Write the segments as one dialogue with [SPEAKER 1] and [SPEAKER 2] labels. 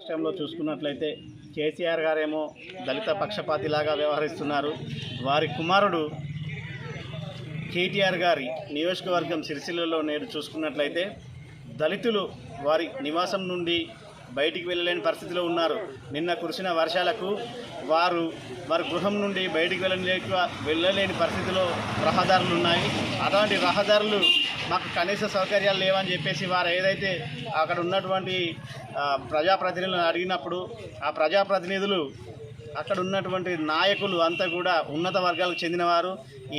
[SPEAKER 1] రాష్ట్రంలో చూసుకున్నట్లయితే కేసీఆర్ గారేమో దళిత పక్షపాతిలాగా వ్యవహరిస్తున్నారు. వారి కుమారుడు కేటీఆర్ గారి నియోజకవర్గం సిరిసిల్లలో నేడు చూసుకున్నట్లయితే దళితులు వారి నివాసం నుండి బయటికి వెళ్ళలేని పరిస్థితిలో ఉన్నారు. నిన్న కురిసిన వర్షాలకు వారి గృహం నుండి బయటికి వెళ్ళలేని పరిస్థితిలో రహదారులు ఉన్నాయి. అలాంటి రహదారులు మాకు కనీస సౌకర్యాలు లేవని చెప్పేసి వారు ఏదైతే అక్కడ ఉన్నటువంటి ప్రజాప్రతినిధులను అడిగినప్పుడు ఆ ప్రజాప్రతినిధులు అక్కడ ఉన్నటువంటి నాయకులు అంతా కూడా ఉన్నత వర్గాలకు చెందినవారు.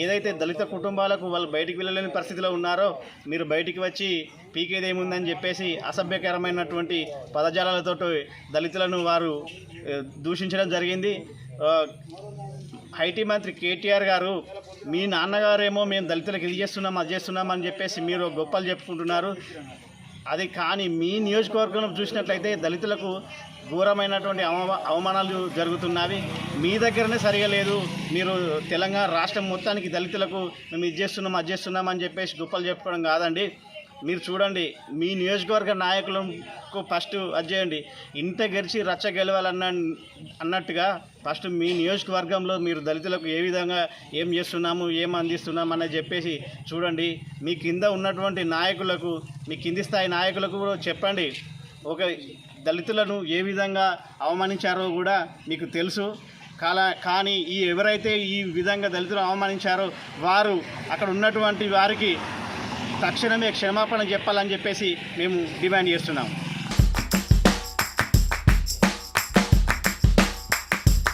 [SPEAKER 1] ఏదైతే దళిత కుటుంబాలకు వాళ్ళు బయటికి వెళ్ళలేని పరిస్థితిలో ఉన్నారో మీరు బయటికి వచ్చి పీకేదేముందని చెప్పేసి అసభ్యకరమైనటువంటి పదజాలాలతో దళితులను వారు దూషించడం జరిగింది. ఐటీ మంత్రి కేటీఆర్ గారు మీ నాన్నగారేమో మేము దళితులకు ఇది చేస్తున్నాం అది చేస్తున్నామని చెప్పేసి మీరు గొప్పలు చెప్పుకుంటున్నారు. అది కానీ మీ నియోజకవర్గంలో చూసినట్లయితే దళితులకు ఘోరమైనటువంటి అవమానాలు జరుగుతున్నవి. మీ దగ్గరనే సరిగా లేదు. మీరు తెలంగాణ రాష్ట్రం మొత్తానికి దళితులకు మేము ఇది చేస్తున్నాం అది చేస్తున్నామని చెప్పేసి గొప్పలు చెప్పుకోవడం కాదండి. మీరు చూడండి, మీ నియోజకవర్గ నాయకులకు ఫస్ట్ అది చేయండి. ఇంత గెలిచి రచ్చ అన్నట్టుగా ఫస్ట్ మీ నియోజకవర్గంలో మీరు దళితులకు ఏ విధంగా ఏం చేస్తున్నాము ఏం అందిస్తున్నాము అని చెప్పేసి చూడండి. మీ కింద ఉన్నటువంటి నాయకులకు, మీ కింది స్థాయి నాయకులకు కూడా చెప్పండి. ఒక దళితులను ఏ విధంగా అవమానించారో కూడా మీకు తెలుసు. కానీ ఎవరైతే ఈ విధంగా దళితులు అవమానించారో వారు అక్కడ ఉన్నటువంటి వారికి తక్షణమే క్షమాపణ చెప్పాలని చెప్పేసి మేము డిమాండ్ చేస్తున్నాం.